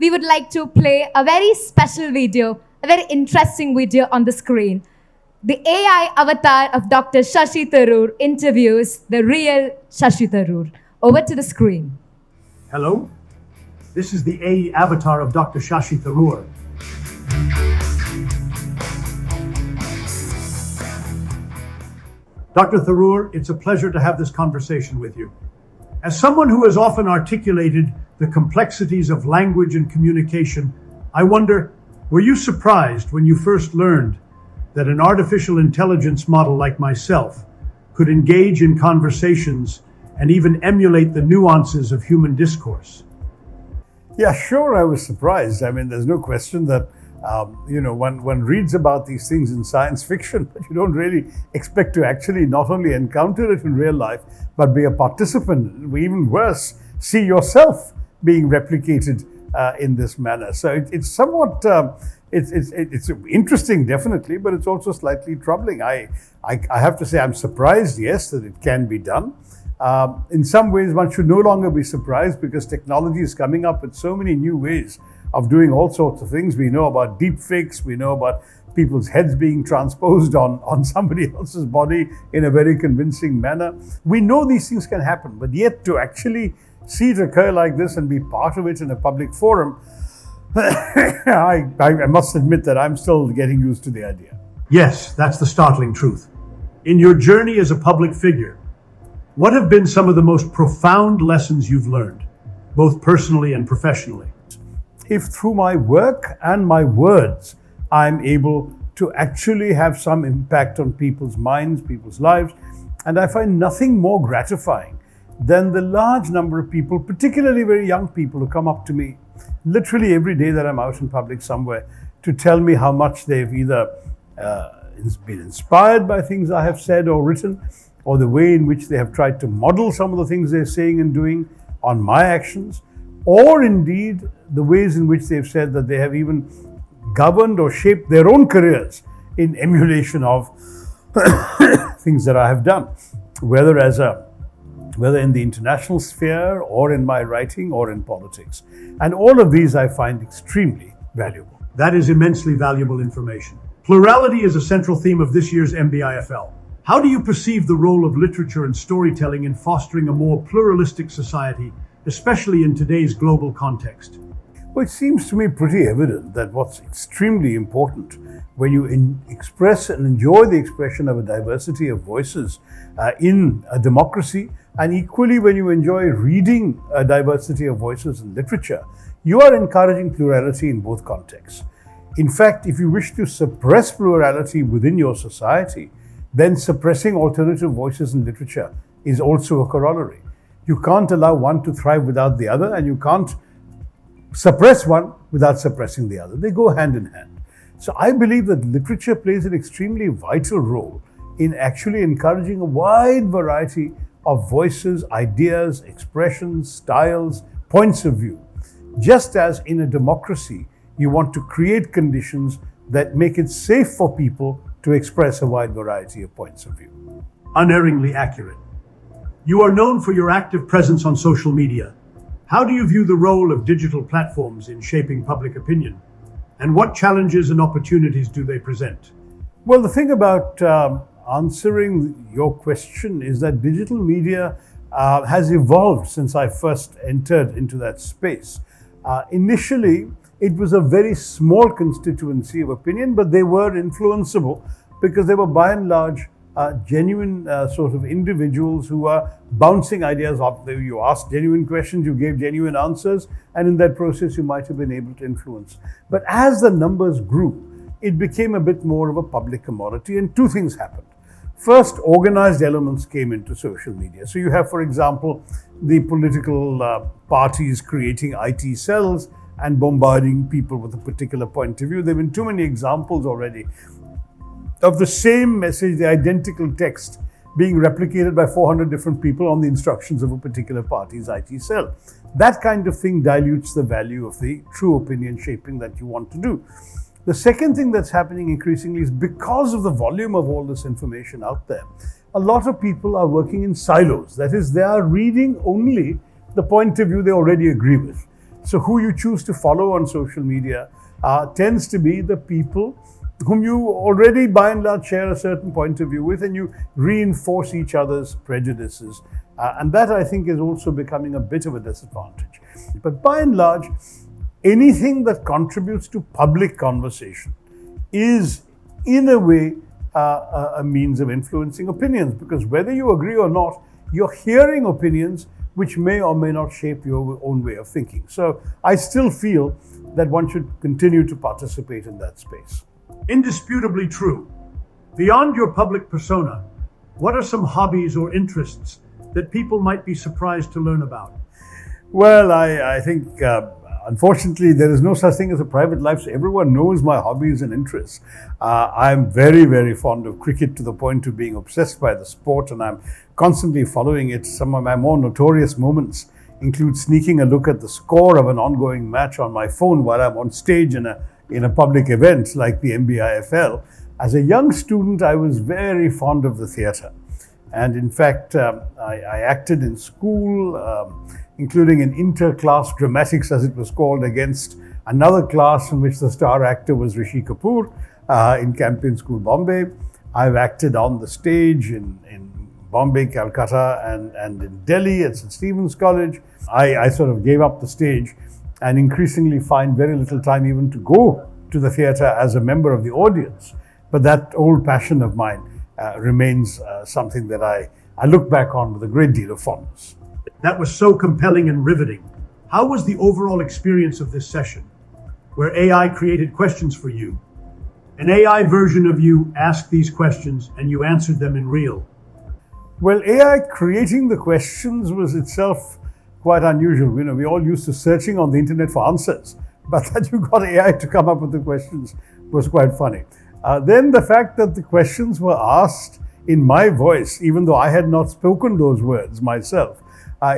we would like to play a very special video, a very interesting video on the screen. The AI avatar of Dr. Shashi Tharoor interviews the real Shashi Tharoor. Over to the screen. Hello, this is the AI avatar of Dr. Shashi Tharoor. Dr. Tharoor, it's a pleasure to have this conversation with you. As someone who has often articulated the complexities of language and communication, I wonder, were you surprised when you first learned that an artificial intelligence model like myself could engage in conversations and even emulate the nuances of human discourse? Yeah, sure, I was surprised. I mean, there's no question that, one reads about these things in science fiction, but you don't really expect to actually not only encounter it in real life, but be a participant, even worse, see yourself being replicated in this manner. So it's somewhat, it's interesting, definitely, but it's also slightly troubling. I have to say I'm surprised, yes, that it can be done. In some ways, one should no longer be surprised because technology is coming up with so many new ways of doing all sorts of things. We know about deep fakes, we know about people's heads being transposed on somebody else's body in a very convincing manner. We know these things can happen, but yet to actually see it occur like this and be part of it in a public forum, I must admit that I'm still getting used to the idea. Yes, that's the startling truth. In your journey as a public figure, what have been some of the most profound lessons you've learned, both personally and professionally? If through my work and my words, I'm able to actually have some impact on people's minds, people's lives, and I find nothing more gratifying than the large number of people, particularly very young people, who come up to me literally every day that I'm out in public somewhere to tell me how much they've either been inspired by things I have said or written, or the way in which they have tried to model some of the things they're saying and doing on my actions, or indeed the ways in which they've said that they have even governed or shaped their own careers in emulation of things that I have done, whether in the international sphere or in my writing or in politics. And all of these I find extremely valuable. That is immensely valuable information. Plurality is a central theme of this year's MBIFL. How do you perceive the role of literature and storytelling in fostering a more pluralistic society, especially in today's global context? Well, it seems to me pretty evident that what's extremely important when you express and enjoy the expression of a diversity of voices in a democracy, and equally when you enjoy reading a diversity of voices in literature, you are encouraging plurality in both contexts. In fact, if you wish to suppress plurality within your society, then suppressing alternative voices in literature is also a corollary. You can't allow one to thrive without the other, and you can't suppress one without suppressing the other. They go hand in hand. So I believe that literature plays an extremely vital role in actually encouraging a wide variety of voices, ideas, expressions, styles, points of view. Just as in a democracy, you want to create conditions that make it safe for people to express a wide variety of points of view. Unerringly accurate. You are known for your active presence on social media. How do you view the role of digital platforms in shaping public opinion? And what challenges and opportunities do they present? Well, the thing about answering your question is that digital media has evolved since I first entered into that space. Initially, it was a very small constituency of opinion, but they were influenceable because they were by and large genuine sort of individuals who are bouncing ideas off. You asked genuine questions, you gave genuine answers, and in that process you might have been able to influence. But as the numbers grew, it became a bit more of a public commodity, and two things happened. First, organized elements came into social media. So you have, for example, the political parties creating IT cells and bombarding people with a particular point of view. There have been too many examples already of the same message, the identical text, being replicated by 400 different people on the instructions of a particular party's IT cell. That kind of thing dilutes the value of the true opinion shaping that you want to do. The second thing that's happening increasingly is because of the volume of all this information out there, a lot of people are working in silos. That is, they are reading only the point of view they already agree with. So who you choose to follow on social media tends to be the people whom you already by and large share a certain point of view with, and you reinforce each other's prejudices. And that, I think, is also becoming a bit of a disadvantage. But by and large, anything that contributes to public conversation is, in a way, a means of influencing opinions, because whether you agree or not, you're hearing opinions which may or may not shape your own way of thinking. So I still feel that one should continue to participate in that space. Indisputably true. Beyond your public persona, what are some hobbies or interests that people might be surprised to learn about? Well, I think, unfortunately, there is no such thing as a private life, so everyone knows my hobbies and interests. I'm very, very fond of cricket to the point of being obsessed by the sport, and I'm constantly following it. Some of my more notorious moments include sneaking a look at the score of an ongoing match on my phone while I'm on stage in a public event like the MBIFL. As a young student, I was very fond of the theatre. And in fact, I acted in school, including in inter-class dramatics, as it was called, against another class in which the star actor was Rishi Kapoor in Campion School, Bombay. I've acted on the stage in Bombay, Calcutta, and in Delhi at St. Stephen's College. I sort of gave up the stage and increasingly find very little time even to go to the theatre as a member of the audience. But that old passion of mine remains something that I look back on with a great deal of fondness. That was so compelling and riveting. How was the overall experience of this session, where AI created questions for you? An AI version of you asked these questions and you answered them in real. Well, AI creating the questions was itself quite unusual. You know, we all used to searching on the internet for answers, but that you got AI to come up with the questions was quite funny. Then the fact that the questions were asked in my voice, even though I had not spoken those words myself,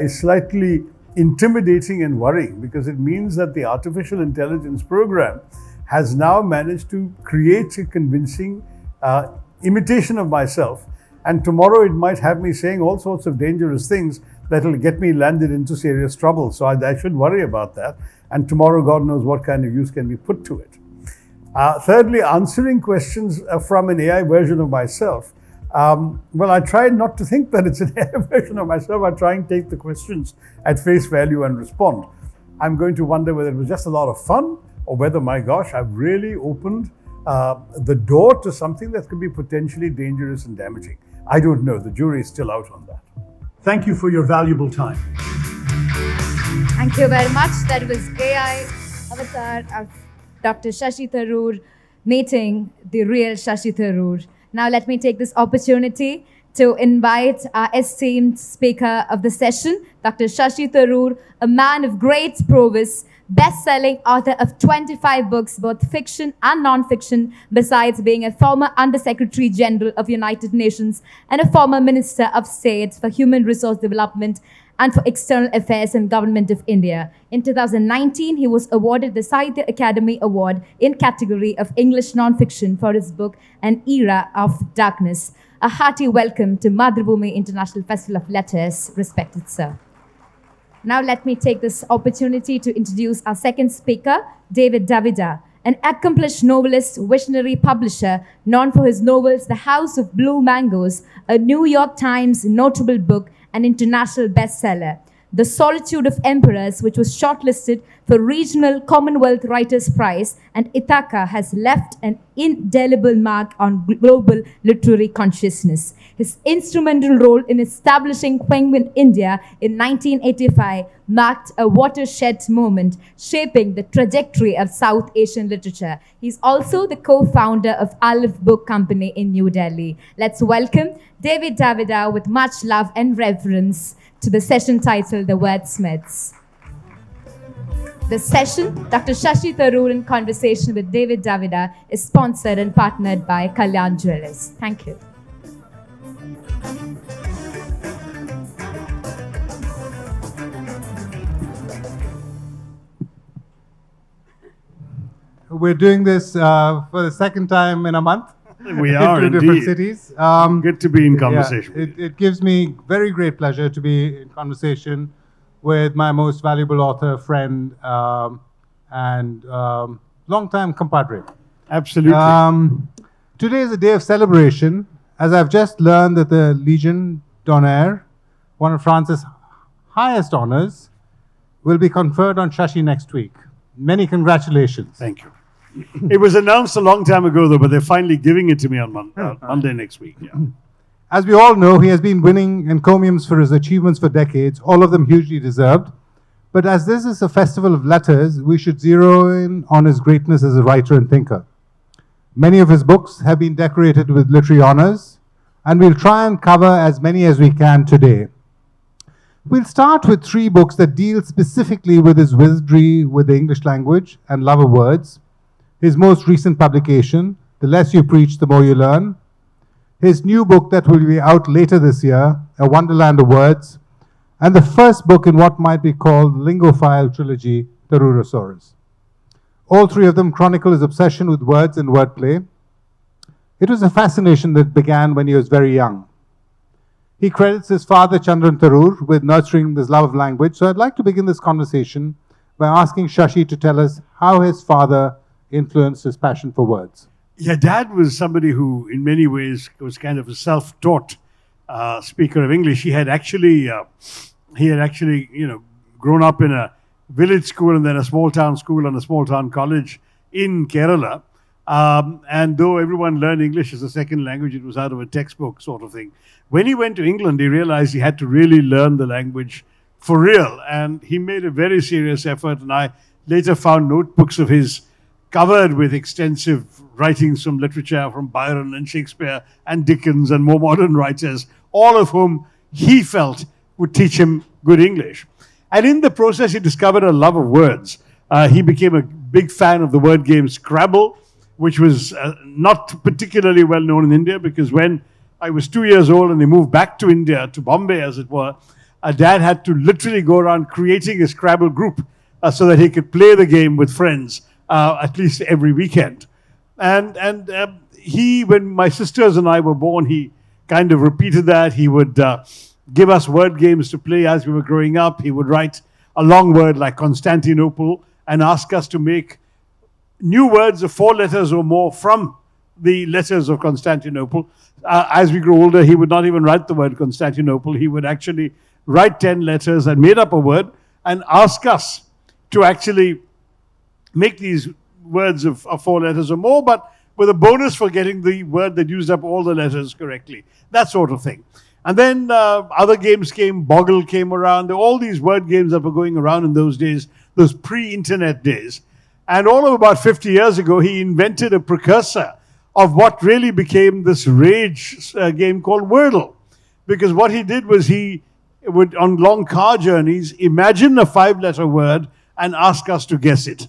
is slightly intimidating and worrying, because it means that the artificial intelligence program has now managed to create a convincing imitation of myself. And tomorrow it might have me saying all sorts of dangerous things that will get me landed into serious trouble. So I should worry about that. And tomorrow, God knows what kind of use can be put to it. Thirdly, answering questions from an AI version of myself. Well, I try not to think that it's an AI version of myself. I try and take the questions at face value and respond. I'm going to wonder whether it was just a lot of fun or whether, my gosh, I've really opened the door to something that could be potentially dangerous and damaging. I don't know. The jury is still out on that. Thank you for your valuable time. Thank you very much. That was AI avatar of Dr. Shashi Tharoor meeting the real Shashi Tharoor. Now let me take this opportunity to invite our esteemed speaker of the session, Dr. Shashi Tharoor, a man of great prowess, best-selling author of 25 books, both fiction and non-fiction, besides being a former Under-Secretary General of United Nations and a former Minister of State for Human Resource Development and for External Affairs and Government of India. In 2019, he was awarded the Sahitya Academy Award in category of English non-fiction for his book, An Era of Darkness. A hearty welcome to Mathrubhumi International Festival of Letters, respected sir. Now let me take this opportunity to introduce our second speaker, Davidar, an accomplished novelist, visionary publisher, known for his novels The House of Blue Mangoes, a New York Times notable book, an international bestseller. The Solitude of Emperors, which was shortlisted for Regional Commonwealth Writers' Prize, and Ithaca has left an indelible mark on global literary consciousness. His instrumental role in establishing Penguin India in 1985 marked a watershed moment, shaping the trajectory of South Asian literature. He's also the co-founder of Aleph Book Company in New Delhi. Let's welcome Davidar with much love and reverence to the session titled The Wordsmiths. The session, Dr. Shashi Tharoor in conversation with Davidar, is sponsored and partnered by Kalyan Jewellers. Thank you. We're doing this for the second time in a month. We are in two different indeed. cities. Good to be in conversation. It gives me very great pleasure to be in conversation with my most valuable author, friend, and longtime compadre. Absolutely. Today is a day of celebration, as I've just learned that the Legion d'Honneur, one of France's highest honors, will be conferred on Shashi next week. Many congratulations. Thank you. It was announced a long time ago, though, but they're finally giving it to me on Monday next week. Yeah. As we all know, he has been winning encomiums for his achievements for decades, all of them hugely deserved. But as this is a festival of letters, we should zero in on his greatness as a writer and thinker. Many of his books have been decorated with literary honors, and we'll try and cover as many as we can today. We'll start with 3 books that deal specifically with his wizardry with the English language and love of words. His most recent publication, The Less You Preach, The More You Learn. His new book that will be out later this year, A Wonderland of Words. And the first book in what might be called the Lingophile trilogy, Tharoorasaurus. All 3 of them chronicle his obsession with words and wordplay. It was a fascination that began when he was very young. He credits his father, Chandran Tharoor, with nurturing this love of language. So I'd like to begin this conversation by asking Shashi to tell us how his father influenced his passion for words. Yeah, Dad was somebody who, in many ways, was kind of a self-taught speaker of English. He had actually, grown up in a village school and then a small-town school and a small-town college in Kerala. And though everyone learned English as a second language, it was out of a textbook sort of thing. When he went to England, he realized he had to really learn the language for real. And he made a very serious effort. And I later found notebooks of his covered with extensive writings from literature, from Byron and Shakespeare and Dickens and more modern writers, all of whom he felt would teach him good English. And in the process, he discovered a love of words. He became a big fan of the word game Scrabble, which was not particularly well known in India, because when I was 2 years old and they moved back to India, to Bombay as it were, Dad had to literally go around creating a Scrabble group so that he could play the game with friends at least every weekend. And he, when my sisters and I were born, he kind of repeated that. He would give us word games to play as we were growing up. He would write a long word like Constantinople and ask us to make new words of 4 letters or more from the letters of Constantinople. As we grew older, he would not even write the word Constantinople. He would actually write 10 letters and made up a word and ask us to actually make these words of 4 letters or more, but with a bonus for getting the word that used up all the letters correctly. That sort of thing. And then other games came. Boggle came around. There were all these word games that were going around in those days, those pre-internet days. And all of about 50 years ago, he invented a precursor of what really became this rage game called Wordle. Because what he did was he would, on long car journeys, imagine a 5-letter word and ask us to guess it.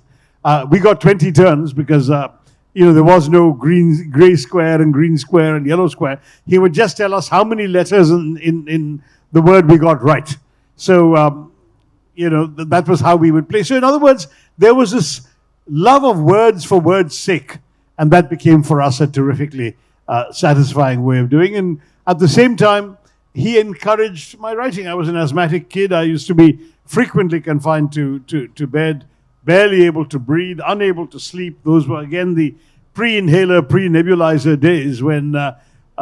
We got 20 turns because there was no gray square and green square and yellow square. He would just tell us how many letters in the word we got right. So, that was how we would play. So in other words, there was this love of words for words' sake. And that became for us a terrifically satisfying way of doing. And at the same time, he encouraged my writing. I was an asthmatic kid. I used to be frequently confined to bed, barely able to breathe, unable to sleep. Those were, again, the pre-inhaler, pre-nebulizer days when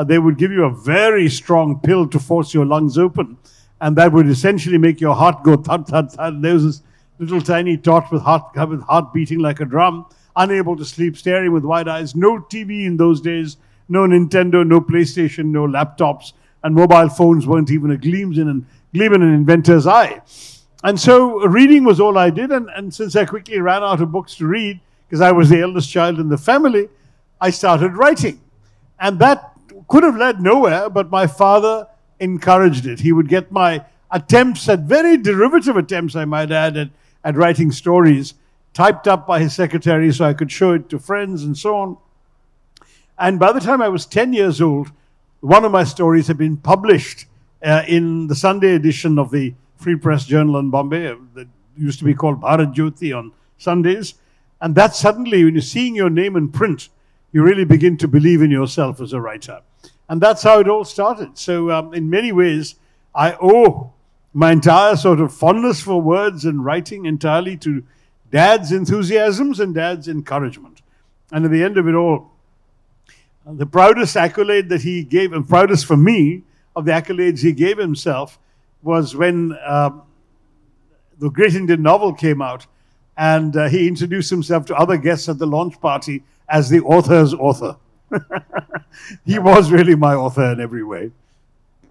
they would give you a very strong pill to force your lungs open. And that would essentially make your heart go thud, thud, thud. There was this little tiny tot with heart beating like a drum, unable to sleep, staring with wide eyes. No TV in those days, no Nintendo, no PlayStation, no laptops, and mobile phones weren't even a gleam in an inventor's eye. And so reading was all I did, and since I quickly ran out of books to read, because I was the eldest child in the family, I started writing. And that could have led nowhere, but my father encouraged it. He would get my attempts, at very derivative attempts, I might add, at writing stories, typed up by his secretary so I could show it to friends and so on. And by the time I was 10 years old, one of my stories had been published in the Sunday edition of the Free Press Journal in Bombay that used to be called Bharat Jyoti on Sundays. And that suddenly, when you're seeing your name in print, you really begin to believe in yourself as a writer. And that's how it all started. So in many ways, I owe my entire sort of fondness for words and writing entirely to Dad's enthusiasms and Dad's encouragement. And at the end of it all, the proudest accolade that he gave, and proudest for me of the accolades he gave himself, was when the Great Indian Novel came out, and he introduced himself to other guests at the launch party as the author's author. He was really my author in every way.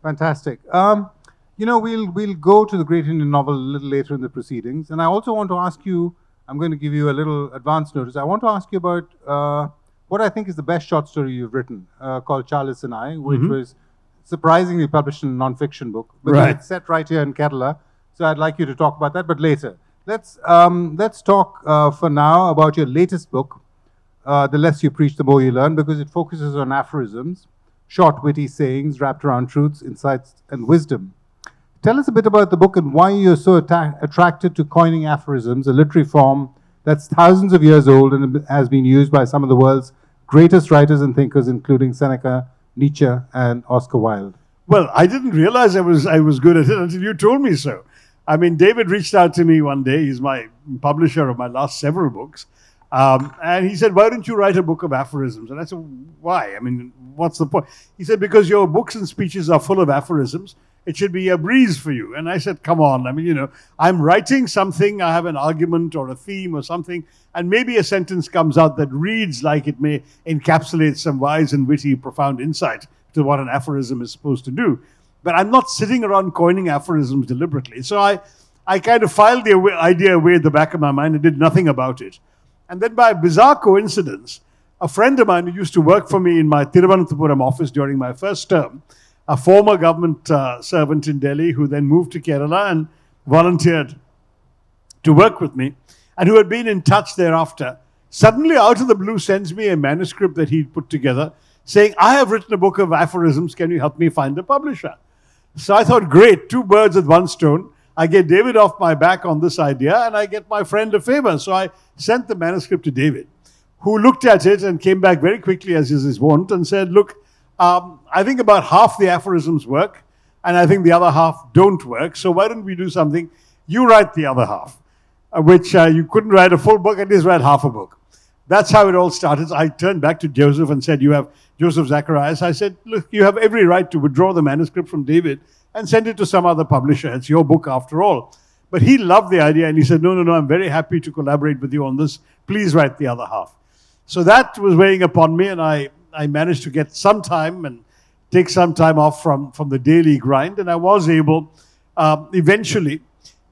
Fantastic. We'll go to the Great Indian Novel a little later in the proceedings, and I also want to ask you. I'm going to give you a little advance notice. I want to ask you about what I think is the best short story you've written, called Charles and I, which was surprisingly published in a non-fiction book. But it's set right here in Kerala, so I'd like you to talk about that, but later. Let's talk for now about your latest book, The Less You Preach, The More You Learn, because it focuses on aphorisms, short, witty sayings wrapped around truths, insights, and wisdom. Tell us a bit about the book and why you're so attracted to coining aphorisms, a literary form that's thousands of years old and has been used by some of the world's greatest writers and thinkers, including Seneca, Nietzsche, and Oscar Wilde. Well, I didn't realize I was good at it until you told me so. I mean, David reached out to me one day. He's my publisher of my last several books. And he said, why don't you write a book of aphorisms? And I said, why? I mean, what's the point? He said, because your books and speeches are full of aphorisms. It should be a breeze for you. And I said, come on. I mean, I'm writing something. I have an argument or a theme or something. And maybe a sentence comes out that reads like it may encapsulate some wise and witty, profound insight to what an aphorism is supposed to do. But I'm not sitting around coining aphorisms deliberately. So I kind of filed the idea away at the back of my mind and did nothing about it. And then by a bizarre coincidence, a friend of mine who used to work for me in my Trivandrum office during my first term, a former government servant in Delhi who then moved to Kerala and volunteered to work with me, and who had been in touch thereafter, suddenly out of the blue sends me a manuscript that he'd put together saying, I have written a book of aphorisms, can you help me find a publisher? So I thought, great, two birds with one stone. I get David off my back on this idea, and I get my friend a favor. So I sent the manuscript to David, who looked at it and came back very quickly, as is his wont, and said, look, I think about half the aphorisms work, and I think the other half don't work. So why don't we do something? You write the other half, which you couldn't write a full book, at least write half a book. That's how it all started. I turned back to Joseph and said, you have Joseph Zacharias. I said, look, you have every right to withdraw the manuscript from David and send it to some other publisher. It's your book after all. But he loved the idea, and he said, no, I'm very happy to collaborate with you on this. Please write the other half. So that was weighing upon me, and I managed to get some time and take some time off from the daily grind. And I was able eventually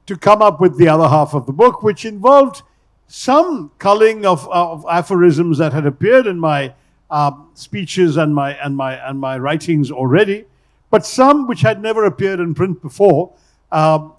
to come up with the other half of the book, which involved some culling of aphorisms that had appeared in my speeches and my writings already, but some which had never appeared in print before,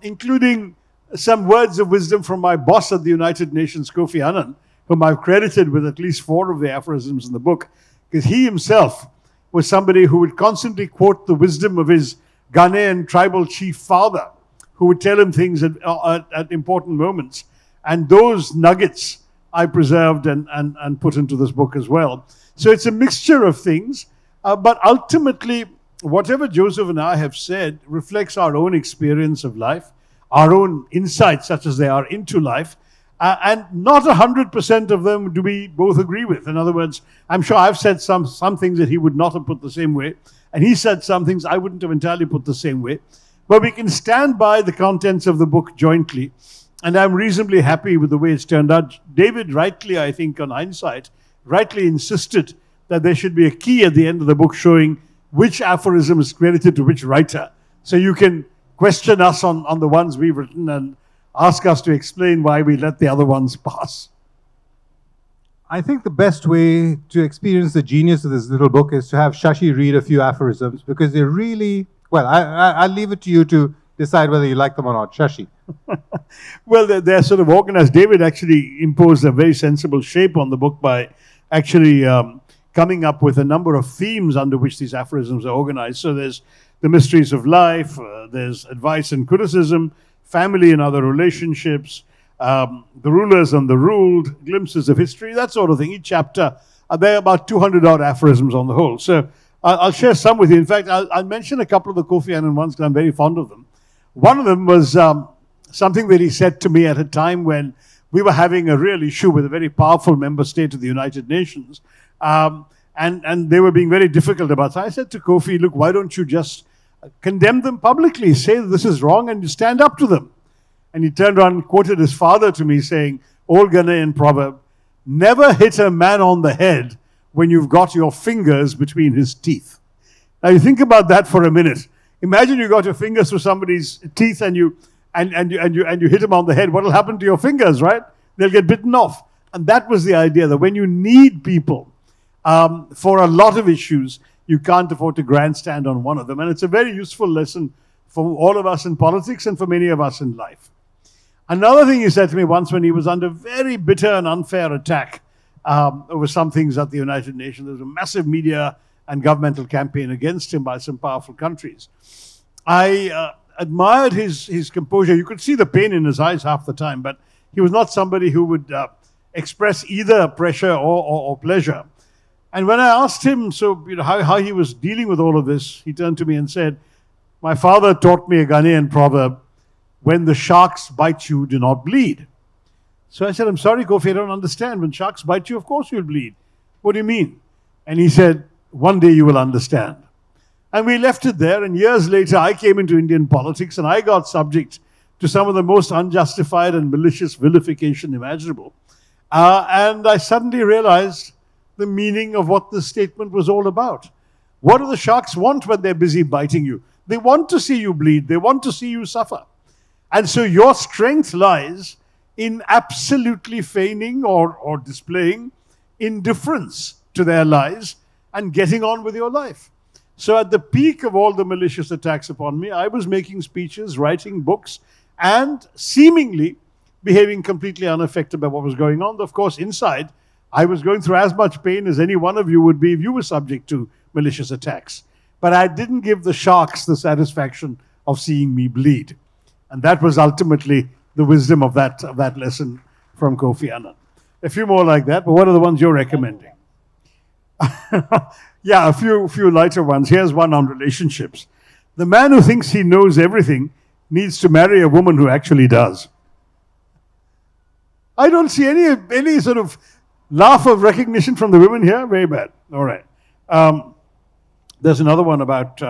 including some words of wisdom from my boss at the United Nations, Kofi Annan, whom I've credited with at least 4 of the aphorisms in the book, because he himself was somebody who would constantly quote the wisdom of his Ghanaian tribal chief father, who would tell him things at important moments. And those nuggets I preserved and put into this book as well. So it's a mixture of things, but ultimately, whatever Joseph and I have said reflects our own experience of life, our own insights such as they are into life, and not 100% of them do we both agree with. In other words, I'm sure I've said some things that he would not have put the same way, and he said some things I wouldn't have entirely put the same way. But we can stand by the contents of the book jointly, and I'm reasonably happy with the way it's turned out. David rightly, I think, on hindsight, rightly insisted that there should be a key at the end of the book showing which aphorism is credited to which writer. So you can question us on the ones we've written and ask us to explain why we let the other ones pass. I think the best way to experience the genius of this little book is to have Shashi read a few aphorisms, because they're really, well, I'll leave it to you to decide whether you like them or not. Shashi. Well, they're sort of organized. David actually imposed a very sensible shape on the book by actually coming up with a number of themes under which these aphorisms are organized. So there's the mysteries of life, there's advice and criticism, family and other relationships, the rulers and the ruled, glimpses of history, that sort of thing. Each chapter, there are about 200 odd aphorisms on the whole. So I'll share some with you. In fact, I'll mention a couple of the Kofi Annan ones because I'm very fond of them. One of them was something that he said to me at a time when we were having a real issue with a very powerful member state of the United Nations. And they were being very difficult about it. So I said to Kofi, look, why don't you just condemn them publicly, say that this is wrong, and you stand up to them. And he turned around and quoted his father to me saying, old Ghanaian proverb, never hit a man on the head when you've got your fingers between his teeth. Now you think about that for a minute. Imagine you got your fingers through somebody's teeth and you hit him on the head. What will happen to your fingers, right? They'll get bitten off. And that was the idea, that when you need people for a lot of issues, you can't afford to grandstand on one of them. And it's a very useful lesson for all of us in politics and for many of us in life. Another thing he said to me once when he was under very bitter and unfair attack over some things at the United Nations, there was a massive media and governmental campaign against him by some powerful countries. I admired his composure. You could see the pain in his eyes half the time, but he was not somebody who would express either pressure or pleasure. And when I asked him how he was dealing with all of this, he turned to me and said, my father taught me a Ghanaian proverb, when the sharks bite you, do not bleed. So I said, I'm sorry, Kofi, I don't understand. When sharks bite you, of course you'll bleed. What do you mean? And he said, one day you will understand. And we left it there, and years later I came into Indian politics and I got subject to some of the most unjustified and malicious vilification imaginable. And I suddenly realized the meaning of what the statement was all about. What do the sharks want when they're busy biting you? They want to see you bleed. They want to see you suffer. And so your strength lies in absolutely feigning or displaying indifference to their lies and getting on with your life. So at the peak of all the malicious attacks upon me, I was making speeches, writing books, and seemingly behaving completely unaffected by what was going on. Of course, inside, I was going through as much pain as any one of you would be if you were subject to malicious attacks. But I didn't give the sharks the satisfaction of seeing me bleed. And that was ultimately the wisdom of that lesson from Kofi Annan. A few more like that, but what are the ones you're recommending? Yeah, a few lighter ones. Here's one on relationships. The man who thinks he knows everything needs to marry a woman who actually does. I don't see any sort of laugh of recognition from the women here. Very bad. All right. There's another one about...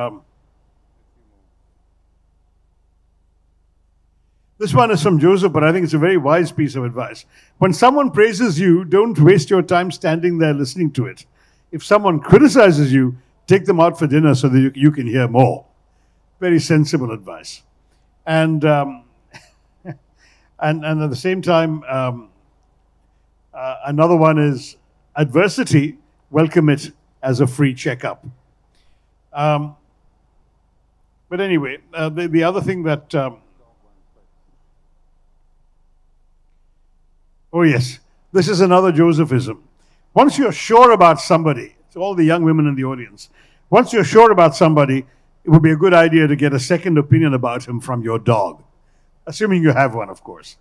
This one is from Joseph, but I think it's a very wise piece of advice. When someone praises you, don't waste your time standing there listening to it. If someone criticizes you, take them out for dinner so that you can hear more. Very sensible advice. And and at the same time, another one is adversity, welcome it as a free checkup. But anyway, the other thing that... oh yes, this is another Josephism. Once you're sure about somebody, to all the young women in the audience, once you're sure about somebody, it would be a good idea to get a second opinion about him from your dog. Assuming you have one, of course.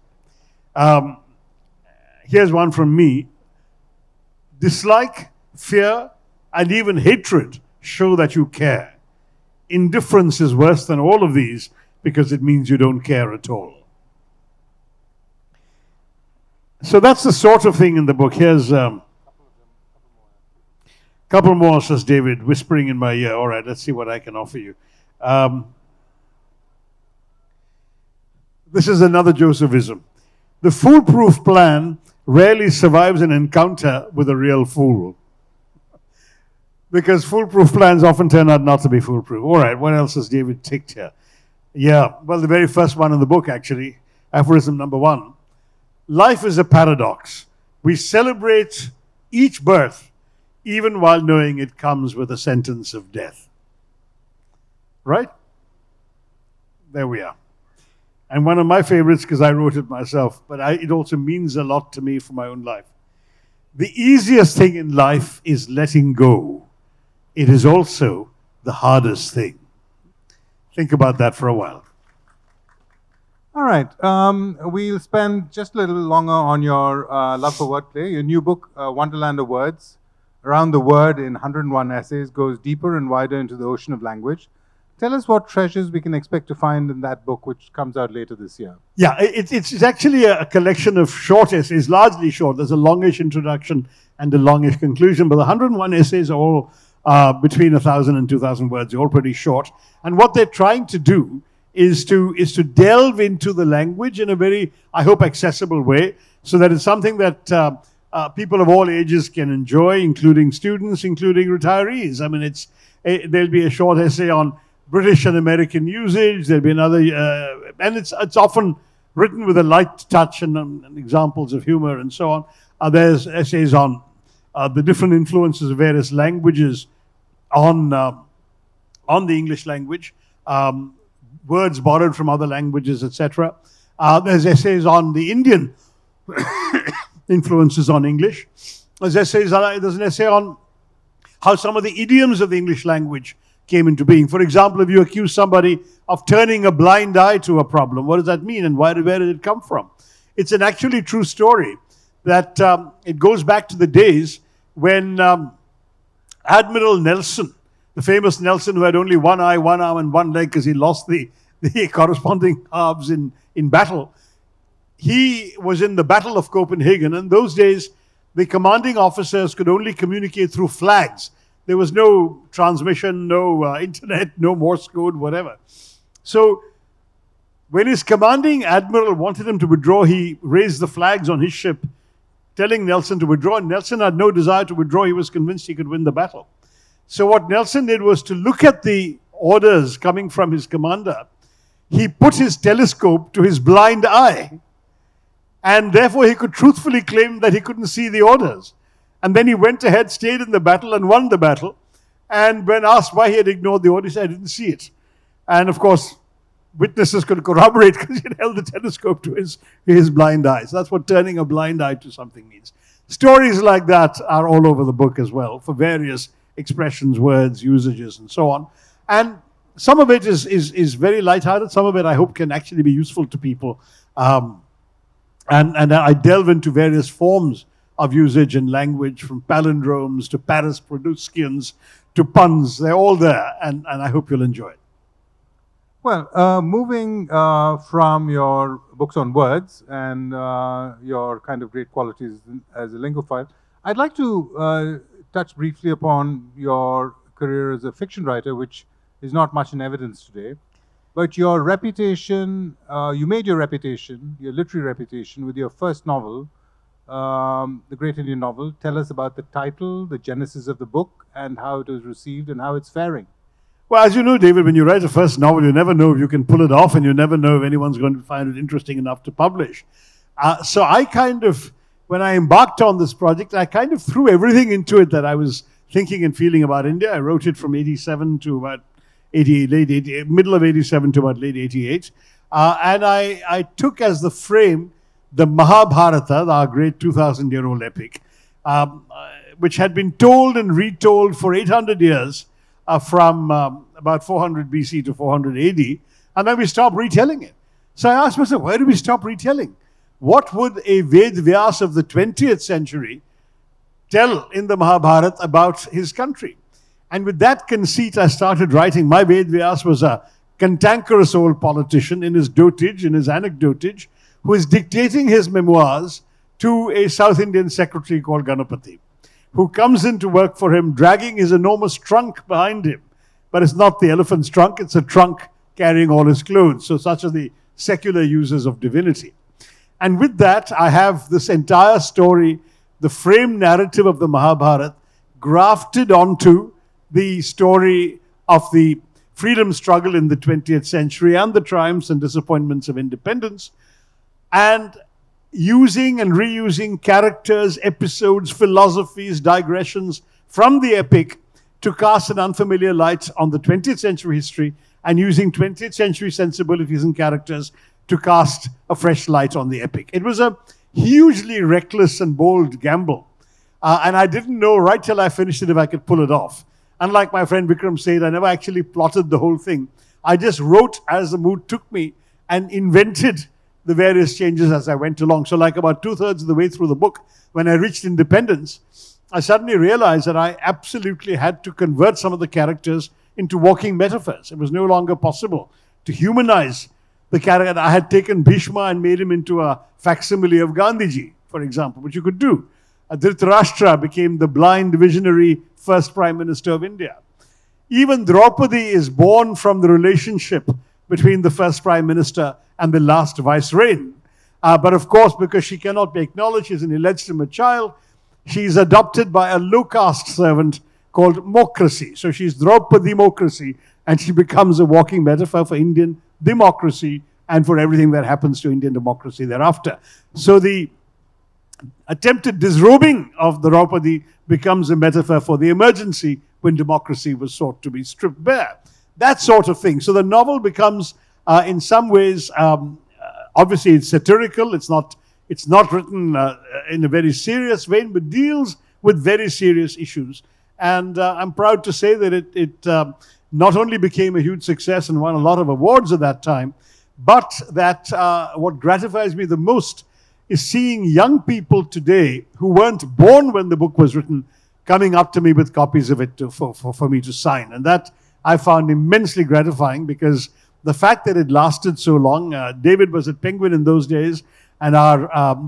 Here's one from me. Dislike, fear, and even hatred show that you care. Indifference is worse than all of these because it means you don't care at all. So that's the sort of thing in the book. Here's a couple more, says David, whispering in my ear. All right, let's see what I can offer you. This is another Josephism. The foolproof plan rarely survives an encounter with a real fool. Because foolproof plans often turn out not to be foolproof. All right, what else has David ticked here? Yeah, well, the very first one in the book, actually, aphorism number 1. Life is a paradox. We celebrate each birth, even while knowing it comes with a sentence of death. Right? There we are. And one of my favorites, because I wrote it myself, but it also means a lot to me for my own life. The easiest thing in life is letting go. It is also the hardest thing. Think about that for a while. All right. We'll spend just a little longer on your love for wordplay. Your new book, Wonderland of Words, Around the Word in 101 Essays, goes deeper and wider into the ocean of language. Tell us what treasures we can expect to find in that book, which comes out later this year. Yeah, it's actually a collection of short essays, largely short. There's a longish introduction and a longish conclusion, but the 101 essays are all between 1,000 and 2,000 words. They're all pretty short. And what they're trying to do is to delve into the language in a very, I hope, accessible way, so that it's something that people of all ages can enjoy, including students, including retirees. I mean, there'll be a short essay on British and American usage. There'll be another, and it's often written with a light touch and examples of humor and so on. There's essays on the different influences of various languages on the English language, words borrowed from other languages, etc. There's essays on the Indian influences on English. There's an essay on how some of the idioms of the English language came into being. For example, if you accuse somebody of turning a blind eye to a problem, what does that mean and where did it come from? It's an actually true story that it goes back to the days when Admiral Nelson, the famous Nelson who had only one eye, one arm and one leg because he lost the corresponding halves in battle, he was in the Battle of Copenhagen. And in those days, the commanding officers could only communicate through flags. There was no transmission, no internet, no Morse code, whatever. So when his commanding admiral wanted him to withdraw, he raised the flags on his ship, telling Nelson to withdraw. And Nelson had no desire to withdraw. He was convinced he could win the battle. So what Nelson did was to look at the orders coming from his commander. He put his telescope to his blind eye, and therefore he could truthfully claim that he couldn't see the orders. And then he went ahead, stayed in the battle, and won the battle. And when asked why he had ignored the order, he said, "I didn't see it." And of course, witnesses could corroborate because he had held the telescope to his blind eye. So that's what turning a blind eye to something means. Stories like that are all over the book as well, for various expressions, words, usages, and so on. And some of it is very lighthearted. Some of it, I hope, can actually be useful to people. And I delve into various forms of usage and language, from palindromes to Paris Produskians to puns. They're all there, and I hope you'll enjoy it. Well, moving from your books on words and your kind of great qualities as a linguophile, I'd like to touch briefly upon your career as a fiction writer, which is not much in evidence today. But your reputation, you made your reputation, your literary reputation, with your first novel, The Great Indian Novel. Tell us about the title, the genesis of the book, and how it was received and how it's faring. Well, as you know, David, when you write a first novel, you never know if you can pull it off, and you never know if anyone's going to find it interesting enough to publish. So I kind of, when I embarked on this project, I kind of threw everything into it that I was thinking and feeling about India. I wrote it from 87 to about 88, middle of 87 to about late 88. And I took as the frame the Mahabharata, our great 2,000-year-old epic, which had been told and retold for 800 years, from about 400 BC to 400 AD, and then we stopped retelling it. So I asked myself, why do we stop retelling? What would a Ved Vyas of the 20th century tell in the Mahabharata about his country? And with that conceit, I started writing. My Ved Vyas was a cantankerous old politician in his dotage, in his anecdotage, who is dictating his memoirs to a South Indian secretary called Ganapati, who comes in to work for him, dragging his enormous trunk behind him. But it's not the elephant's trunk, it's a trunk carrying all his clothes. So such are the secular uses of divinity. And with that, I have this entire story, the frame narrative of the Mahabharata, grafted onto the story of the freedom struggle in the 20th century and the triumphs and disappointments of independence, and using and reusing characters, episodes, philosophies, digressions from the epic to cast an unfamiliar light on the 20th century history, and using 20th century sensibilities and characters to cast a fresh light on the epic. It was a hugely reckless and bold gamble. And I didn't know right till I finished it if I could pull it off. Unlike my friend Vikram said, I never actually plotted the whole thing. I just wrote as the mood took me and invented the various changes as I went along. So like about 2/3 of the way through the book, when I reached independence, I suddenly realized that I absolutely had to convert some of the characters into walking metaphors. It was no longer possible to humanize the character. I had taken Bhishma and made him into a facsimile of Gandhiji, for example, which you could do. Dhritarashtra became the blind, visionary first Prime Minister of India. Even Draupadi is born from the relationship between the first Prime Minister and the last Viceroy. But of course, because she cannot be acknowledged, she's an illegitimate child, she's adopted by a low-caste servant called Mokrasi. So she's Draupadi Mokrasi, and she becomes a walking metaphor for Indian democracy and for everything that happens to Indian democracy thereafter. So the attempted disrobing of the Draupadi becomes a metaphor for the emergency when democracy was sought to be stripped bare. That sort of thing. So the novel becomes, in some ways, obviously it's satirical. It's not written in a very serious vein, but deals with very serious issues. And I'm proud to say that it not only became a huge success and won a lot of awards at that time, but that what gratifies me the most is seeing young people today who weren't born when the book was written coming up to me with copies of it for me to sign. And that I found immensely gratifying, because the fact that it lasted so long, David was at Penguin in those days, and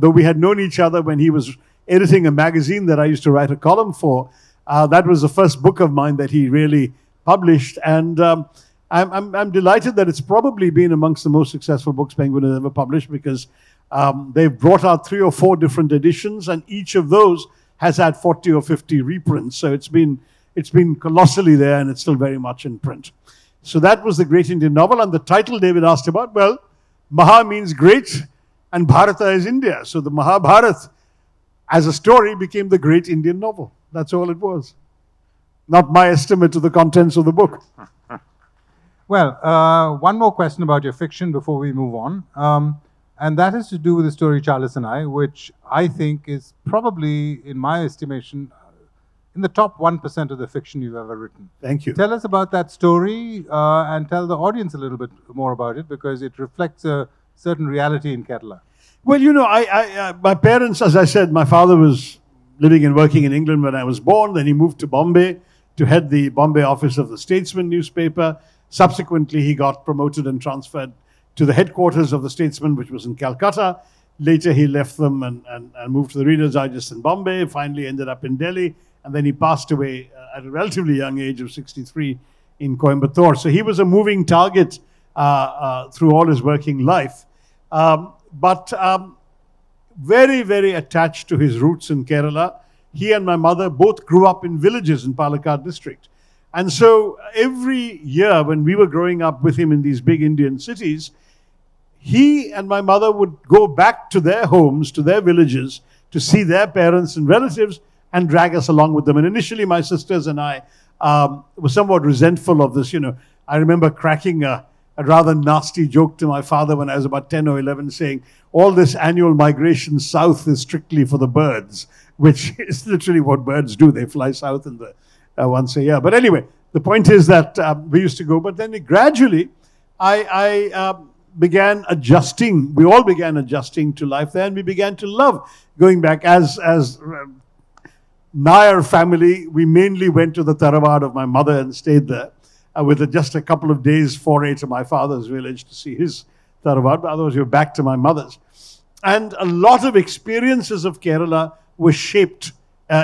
though we had known each other when he was editing a magazine that I used to write a column for, that was the first book of mine that he really published. And I'm delighted that it's probably been amongst the most successful books Penguin has ever published, because they've brought out 3 or 4 different editions, and each of those has had 40 or 50 reprints. So it's been colossally there, and it's still very much in print. So that was the Great Indian Novel. And the title David asked about, well, Maha means great, and Bharata is India. So the Mahabharata, as a story, became the Great Indian Novel. That's all it was. Not my estimate of the contents of the book. Well, one more question about your fiction before we move on. And that is to do with the story Charles and I, which I think is probably, in my estimation, in the top 1% of the fiction you've ever written. Thank you. Tell us about that story and tell the audience a little bit more about it, because it reflects a certain reality in Kerala. Well, you know, my parents, as I said, my father was living and working in England when I was born. Then he moved to Bombay to head the Bombay office of the Statesman newspaper. Subsequently, he got promoted and transferred to the headquarters of the Statesman, which was in Calcutta. Later, he left them and moved to the Reader's Digest in Bombay, finally ended up in Delhi, and then he passed away at a relatively young age of 63 in Coimbatore. So he was a moving target through all his working life. But very, very attached to his roots in Kerala. He and my mother both grew up in villages in Palakkad district. And so every year when we were growing up with him in these big Indian cities, he and my mother would go back to their homes, to their villages, to see their parents and relatives and drag us along with them. And initially my sisters and I were somewhat resentful of this. You know, I remember cracking a rather nasty joke to my father when I was about 10 or 11, saying, all this annual migration south is strictly for the birds, which is literally what birds do. They fly south in the once a year. But anyway, the point is that we used to go, but then gradually I began adjusting. We all began adjusting to life there, and we began to love going back. As Nair family, we mainly went to the Tharawad of my mother and stayed there with just a couple of days foray to my father's village to see his Tharawad, but otherwise we were back to my mother's. And a lot of experiences of Kerala were shaped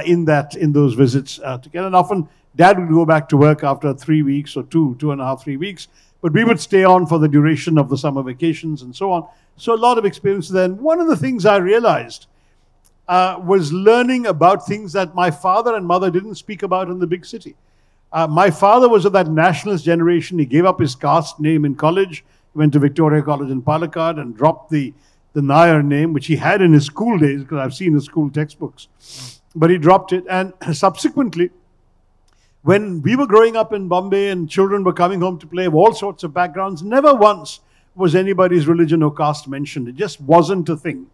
in those visits to Kerala. And often Dad would go back to work after 3 weeks or 2.5, 3 weeks, but we would stay on for the duration of the summer vacations and so on. So a lot of experiences there. And one of the things I realized was learning about things that my father and mother didn't speak about in the big city. My father was of that nationalist generation. He gave up his caste name in college, went to Victoria College in Palakkad and dropped the Nair name, which he had in his school days, because I've seen his school textbooks. But he dropped it. And subsequently, when we were growing up in Bombay and children were coming home to play of all sorts of backgrounds, never once was anybody's religion or caste mentioned. It just wasn't a thing.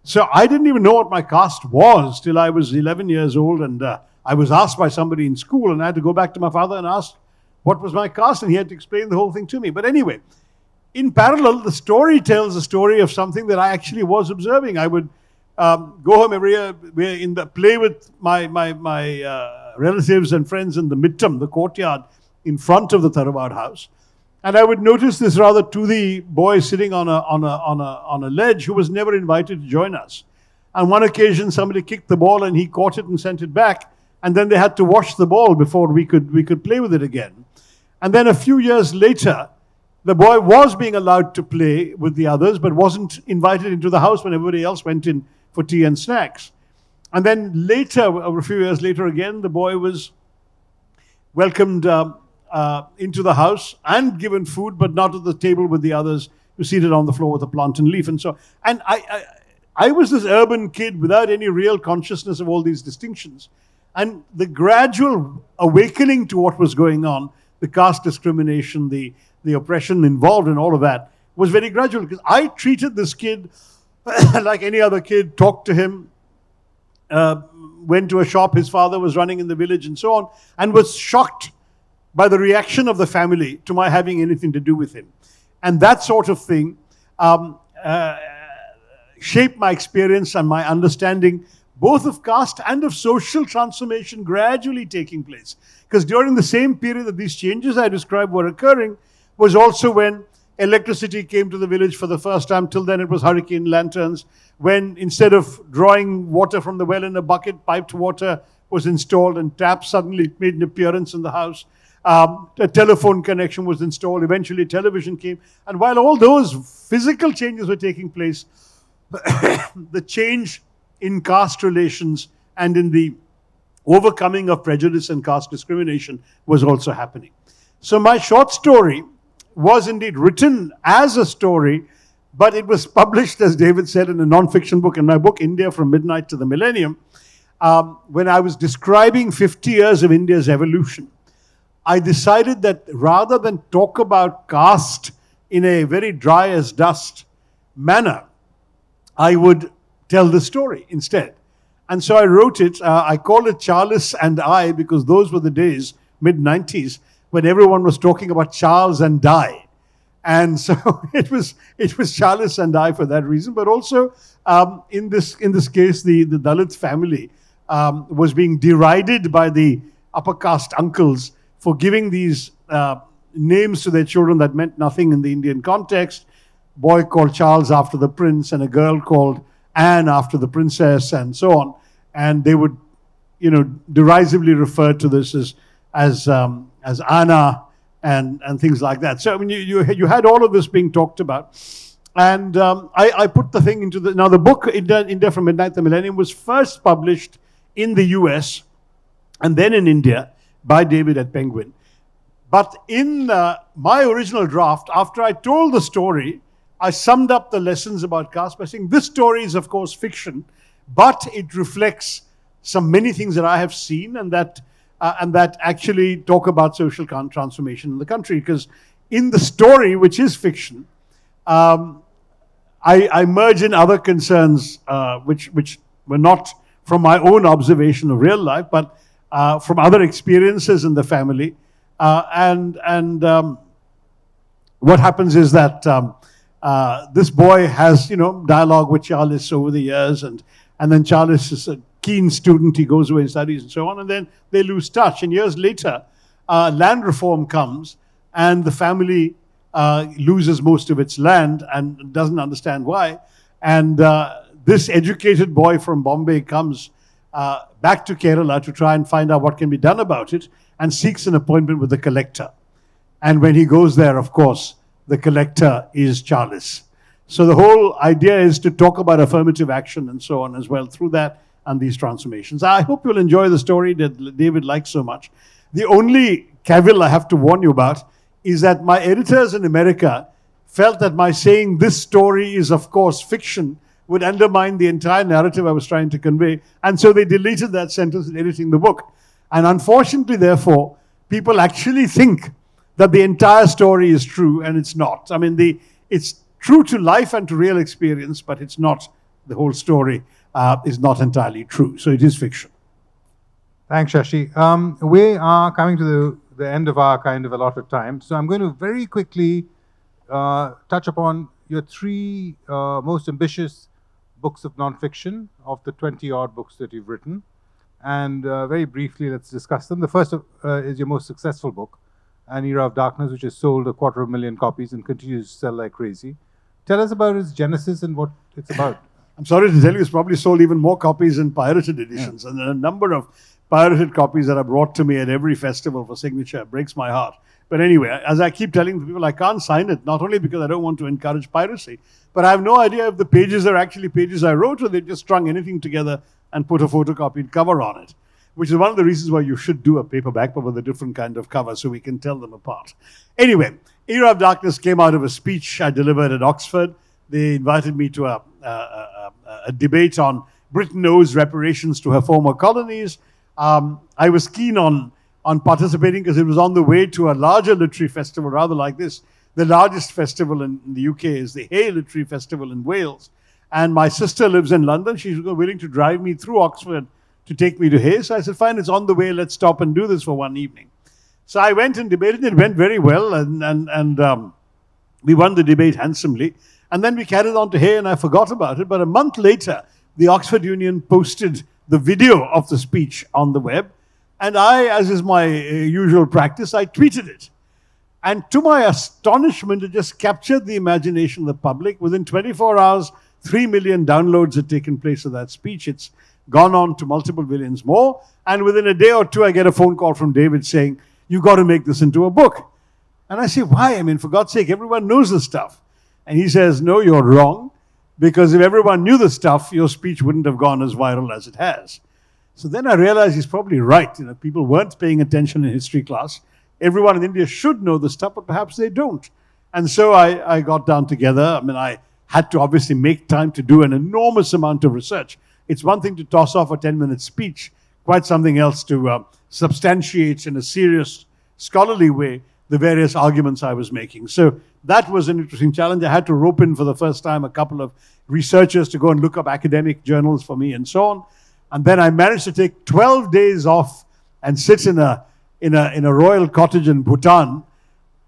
So I didn't even know what my caste was till I was 11 years old, and I was asked by somebody in school, and I had to go back to my father and ask what was my caste, and he had to explain the whole thing to me. But anyway, in parallel, the story tells a story of something that I actually was observing. I would go home every year, play with my relatives and friends in the Mittam, the courtyard in front of the Tharoor house. And I would notice this rather toothy boy sitting on a ledge who was never invited to join us. On one occasion, somebody kicked the ball and he caught it and sent it back. And then they had to wash the ball before we could play with it again. And then a few years later, the boy was being allowed to play with the others, but wasn't invited into the house when everybody else went in for tea and snacks. And then later, a few years later again, the boy was welcomed into the house and given food, but not at the table with the others who seated on the floor with a plantain leaf. And so, and I was this urban kid without any real consciousness of all these distinctions. And the gradual awakening to what was going on, the caste discrimination, the oppression involved in all of that, was very gradual, because I treated this kid like any other kid, talked to him, went to a shop his father was running in the village and so on, and was shocked by the reaction of the family to my having anything to do with him. And that sort of thing shaped my experience and my understanding both of caste and of social transformation gradually taking place. Because during the same period that these changes I described were occurring was also when electricity came to the village for the first time. Till then it was hurricane lanterns. When instead of drawing water from the well in a bucket, piped water was installed and taps suddenly made an appearance in the house. A telephone connection was installed. Eventually television came. And while all those physical changes were taking place, the change in caste relations and in the overcoming of prejudice and caste discrimination was also happening. So my short story was indeed written as a story, but it was published, as David said, in a non-fiction book, in my book, India from Midnight to the Millennium, when I was describing 50 years of India's evolution. I decided that rather than talk about caste in a very dry as dust manner, I would tell the story instead. And so I wrote it. I called it Charles and I, because those were the days, mid-90s, when everyone was talking about Charles and Di. And so it was Charles and I for that reason. But also, in this case, the Dalit family was being derided by the upper caste uncles for giving these names to their children that meant nothing in the Indian context. Boy called Charles after the prince, and a girl called Anne after the princess, and so on. And they would, derisively refer to this as Anna and things like that. So I mean, you had all of this being talked about, and I put the thing into now the book India from Midnight to the Millennium was first published in the US and then in India by David at Penguin. But in my original draft, after I told the story, I summed up the lessons about caste by saying this story is, of course, fiction, but it reflects many things that I have seen and that actually talk about social transformation in the country. Because in the story, which is fiction, I merge in other concerns which were not from my own observation of real life, but from other experiences in the family. And what happens is that this boy has, dialogue with Charles over the years, and then Charles is a keen student. He goes away and studies and so on, and then they lose touch. And years later, land reform comes, and the family loses most of its land and doesn't understand why. And this educated boy from Bombay comes back to Kerala to try and find out what can be done about it, and seeks an appointment with the collector. And when he goes there, of course, the collector is Charles. So the whole idea is to talk about affirmative action and so on as well through that and these transformations. I hope you'll enjoy the story that David likes so much. The only cavil I have to warn you about is that my editors in America felt that my saying this story is, of course, fiction would undermine the entire narrative I was trying to convey. And so they deleted that sentence in editing the book. And unfortunately, therefore, people actually think that the entire story is true, and it's not. I mean, it's true to life and to real experience, but it's not, the whole story is not entirely true. So it is fiction. Thanks, Shashi. We are coming to the end of our kind of allotted time. So I'm going to very quickly touch upon your three most ambitious books of nonfiction of the 20-odd books that you've written. And very briefly, let's discuss them. The first is your most successful book, An Era of Darkness, which has sold 250,000 copies and continues to sell like crazy. Tell us about its genesis and what it's about. I'm sorry to tell you, it's probably sold even more copies in pirated editions. And a number of pirated copies that are brought to me at every festival for signature. It breaks my heart. But anyway, as I keep telling people, I can't sign it, not only because I don't want to encourage piracy, but I have no idea if the pages are actually pages I wrote or they just strung anything together and put a photocopied cover on it, which is one of the reasons why you should do a paperback, but with a different kind of cover so we can tell them apart. Anyway, Era of Darkness came out of a speech I delivered at Oxford. They invited me to a debate on Britain owes reparations to her former colonies. I was keen on participating because it was on the way to a larger literary festival, rather like this. The largest festival in the UK is the Hay Literary Festival in Wales. And my sister lives in London. She's willing to drive me through Oxford to take me to Hay. So I said, fine, it's on the way. Let's stop and do this for one evening. So I went and debated. It went very well. And we won the debate handsomely. And then we carried on to Hay and I forgot about it. But a month later, the Oxford Union posted the video of the speech on the web. And I, as is my usual practice, I tweeted it. And to my astonishment, it just captured the imagination of the public. Within 24 hours, 3 million downloads had taken place of that speech. It's gone on to multiple millions more. And within a day or two, I get a phone call from David saying, you got to make this into a book. And I say, why? I mean, for God's sake, everyone knows this stuff. And he says, no, you're wrong. Because if everyone knew the stuff, your speech wouldn't have gone as viral as it has. So then I realized he's probably right. People weren't paying attention in history class. Everyone in India should know the stuff, but perhaps they don't. And so I got down together. I mean, I had to obviously make time to do an enormous amount of research. It's one thing to toss off a 10-minute speech, quite something else to substantiate in a serious, scholarly way the various arguments I was making. So that was an interesting challenge. I had to rope in for the first time a couple of researchers to go and look up academic journals for me and so on. And then I managed to take 12 days off and sit in a royal cottage in Bhutan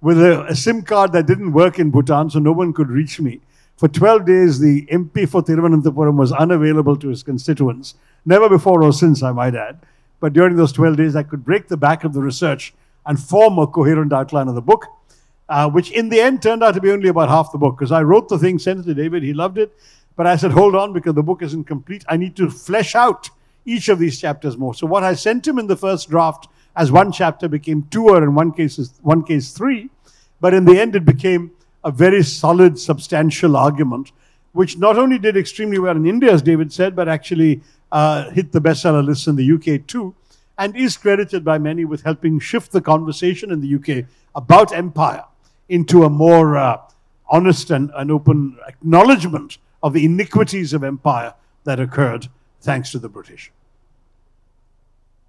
with a SIM card that didn't work in Bhutan, so no one could reach me. For 12 days, the MP for Trivandrum was unavailable to his constituents. Never before or since, I might add. But during those 12 days, I could break the back of the research and form a coherent outline of the book, which in the end turned out to be only about half the book, because I wrote the thing, sent it to David, he loved it. But I said, hold on, because the book isn't complete. I need to flesh out each of these chapters more. So what I sent him in the first draft as one chapter became two, or in one case three. But in the end, it became a very solid, substantial argument, which not only did extremely well in India, as David said, but actually hit the bestseller lists in the UK too, and is credited by many with helping shift the conversation in the UK about empire into a more honest and open acknowledgement of the iniquities of empire that occurred thanks to the British.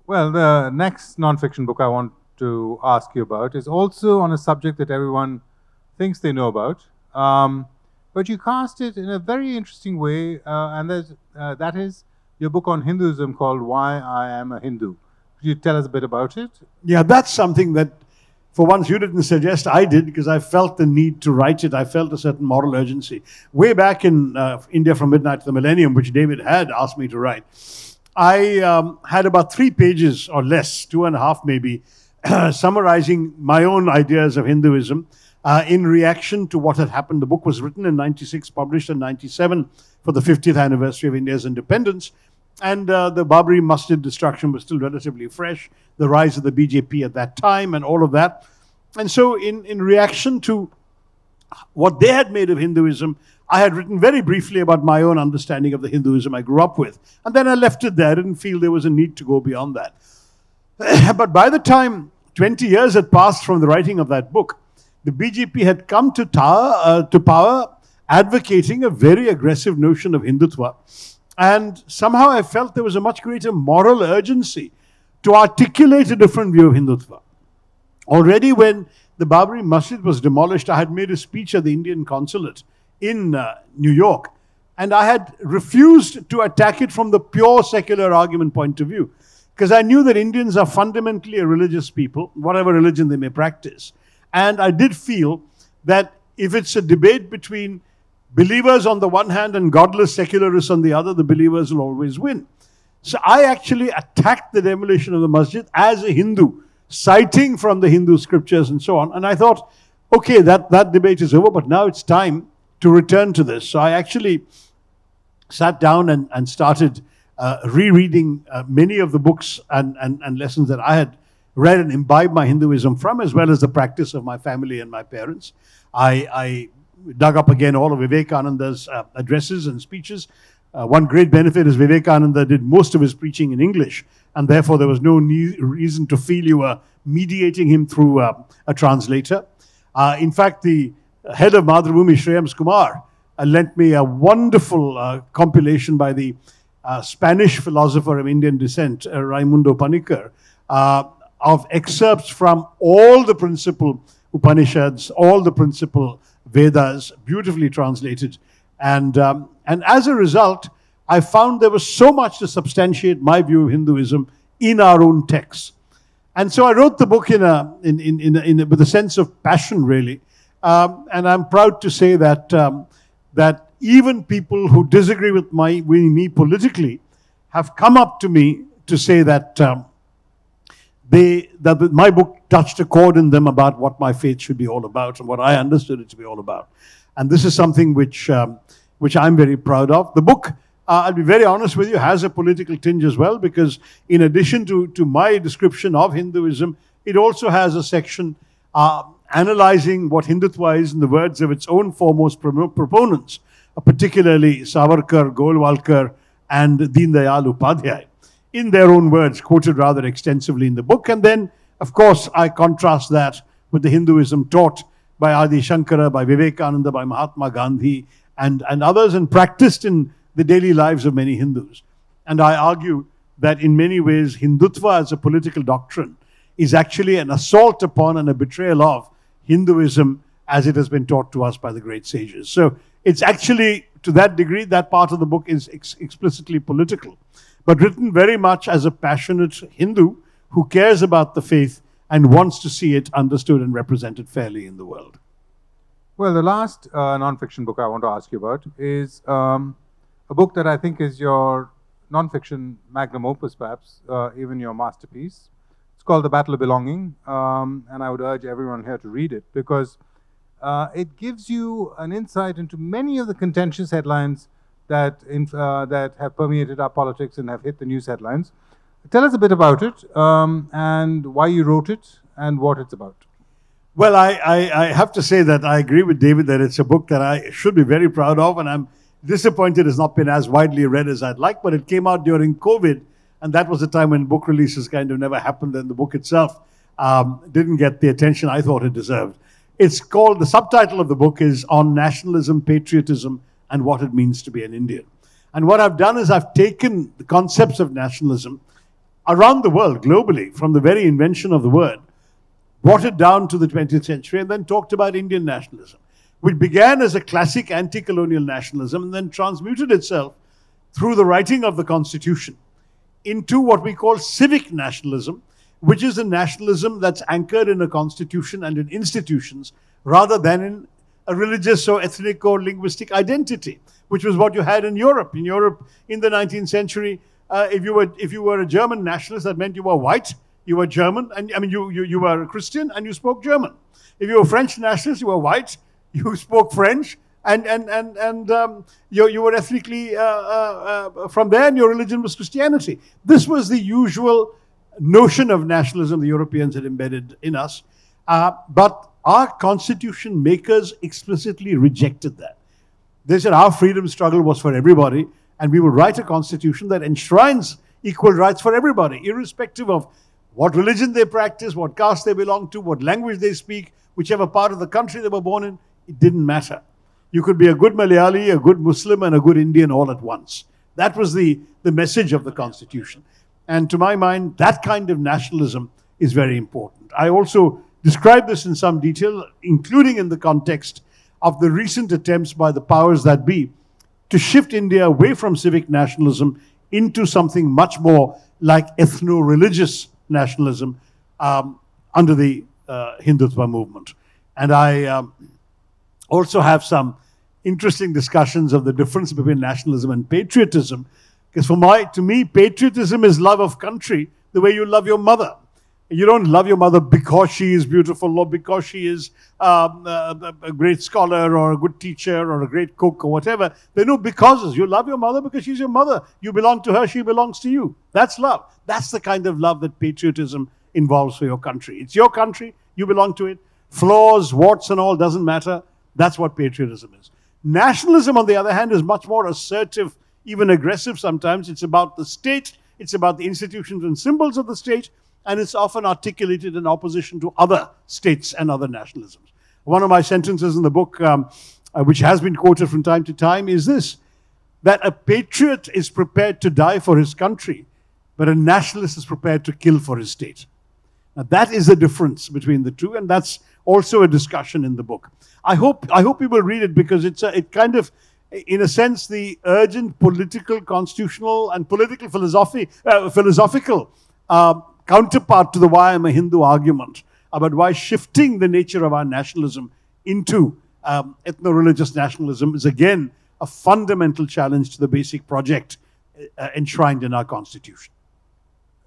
Well, the next nonfiction book I want to ask you about is also on a subject that everyone thinks they know about, but you cast it in a very interesting way, and that is your book on Hinduism called Why I Am a Hindu. Could you tell us a bit about it? Yeah, that's something that, for once, you didn't suggest, I did, because I felt the need to write it. I felt a certain moral urgency. Way back in India from Midnight to the Millennium, which David had asked me to write, I had about 3 pages or less, 2.5 maybe, summarizing my own ideas of Hinduism in reaction to what had happened. The book was written in 96, published in 97 for the 50th anniversary of India's independence. And the Babri Masjid destruction was still relatively fresh, the rise of the BJP at that time and all of that. And so in reaction to what they had made of Hinduism, I had written very briefly about my own understanding of the Hinduism I grew up with. And then I left it there. I didn't feel there was a need to go beyond that. But by the time 20 years had passed from the writing of that book, the BJP had come to power advocating a very aggressive notion of Hindutva. And somehow I felt there was a much greater moral urgency to articulate a different view of Hindutva. Already when the Babri Masjid was demolished, I had made a speech at the Indian consulate in New York. And I had refused to attack it from the pure secular argument point of view, because I knew that Indians are fundamentally a religious people, whatever religion they may practice. And I did feel that if it's a debate between believers on the one hand and godless secularists on the other, the believers will always win. So I actually attacked the demolition of the masjid as a Hindu, citing from the Hindu scriptures and so on. And I thought, okay, that debate is over, but now it's time to return to this. So I actually sat down and started rereading many of the books and lessons that I had read and imbibed my Hinduism from, as well as the practice of my family and my parents. I dug up again all of Vivekananda's addresses and speeches. One great benefit is Vivekananda did most of his preaching in English, and therefore there was no reason to feel you were mediating him through a translator. In fact, the head of Mathrubhumi, Shreyams Kumar, lent me a wonderful compilation by the Spanish philosopher of Indian descent, Raimundo Panikkar, of excerpts from all the principal Upanishads, all the principal Vedas, beautifully translated. And as a result, I found there was so much to substantiate my view of Hinduism in our own texts. And so I wrote the book with a sense of passion, really. And I'm proud to say that even people who disagree with me politically have come up to me to say that my book touched a chord in them about what my faith should be all about and what I understood it to be all about. And this is something which I'm very proud of. The book, I'll be very honest with you, has a political tinge as well, because in addition to my description of Hinduism, it also has a section analyzing what Hindutva is in the words of its own foremost proponents, particularly Savarkar, Golwalkar, and Deen Dayal Upadhyay, in their own words, quoted rather extensively in the book. And then, of course, I contrast that with the Hinduism taught by Adi Shankara, by Vivekananda, by Mahatma Gandhi, and others, and practiced in the daily lives of many Hindus. And I argue that in many ways, Hindutva as a political doctrine is actually an assault upon and a betrayal of Hinduism as it has been taught to us by the great sages. So it's actually, to that degree, that part of the book is explicitly political, but written very much as a passionate Hindu who cares about the faith and wants to see it understood and represented fairly in the world. Well, the last non-fiction book I want to ask you about is a book that I think is your non-fiction magnum opus, perhaps, even your masterpiece. It's called The Battle of Belonging, and I would urge everyone here to read it because it gives you an insight into many of the contentious headlines that have permeated our politics and have hit the news headlines. Tell us a bit about it and why you wrote it and what it's about. Well, I have to say that I agree with David that it's a book that I should be very proud of, and I'm disappointed it's not been as widely read as I'd like, but it came out during COVID, and that was a time when book releases kind of never happened, and the book itself didn't get the attention I thought it deserved. It's called, the subtitle of the book is On Nationalism, Patriotism, and What It Means to be an Indian. And what I've done is I've taken the concepts of nationalism around the world, globally, from the very invention of the word, brought it down to the 20th century, and then talked about Indian nationalism, which began as a classic anti-colonial nationalism and then transmuted itself through the writing of the Constitution into what we call civic nationalism, which is a nationalism that's anchored in a constitution and in institutions rather than in a religious or ethnic or linguistic identity, which was what you had in Europe. In Europe, in the 19th century, if you were a German nationalist, that meant you were white, you were German, and I mean you were a Christian and you spoke German. If you were French nationalist, you were white, you spoke French, and you were ethnically from there, and your religion was Christianity. This was the usual notion of nationalism the Europeans had embedded in us, but our constitution makers explicitly rejected that. They said our freedom struggle was for everybody, and we will write a constitution that enshrines equal rights for everybody, irrespective of what religion they practice, what caste they belong to, what language they speak, whichever part of the country they were born in. It didn't matter. You could be a good Malayali, a good Muslim, and a good Indian all at once. That was the message of the Constitution. And to my mind, that kind of nationalism is very important. I also describe this in some detail, including in the context of the recent attempts by the powers that be to shift India away from civic nationalism into something much more like ethno-religious nationalism under the Hindutva movement. And I also have some interesting discussions of the difference between nationalism and patriotism, because to me, patriotism is love of country the way you love your mother. You don't love your mother because she is beautiful or because she is a great scholar or a good teacher or a great cook or whatever. There are no becauses. You love your mother because she's your mother. You belong to her, she belongs to you. That's love. That's the kind of love that patriotism involves for your country. It's your country, you belong to it. Flaws, warts and all, doesn't matter. That's what patriotism is. Nationalism, on the other hand, is much more assertive, even aggressive sometimes. It's about the state, it's about the institutions and symbols of the state, and it's often articulated in opposition to other states and other nationalisms. One of my sentences in the book, which has been quoted from time to time, is this: that a patriot is prepared to die for his country, but a nationalist is prepared to kill for his state. Now, that is the difference between the two, and that's also a discussion in the book. I hope you will read it, because it kind of, in a sense, the urgent political, constitutional, and political philosophical counterpart to the why I'm a Hindu argument about why shifting the nature of our nationalism into ethno-religious nationalism is again a fundamental challenge to the basic project enshrined in our constitution.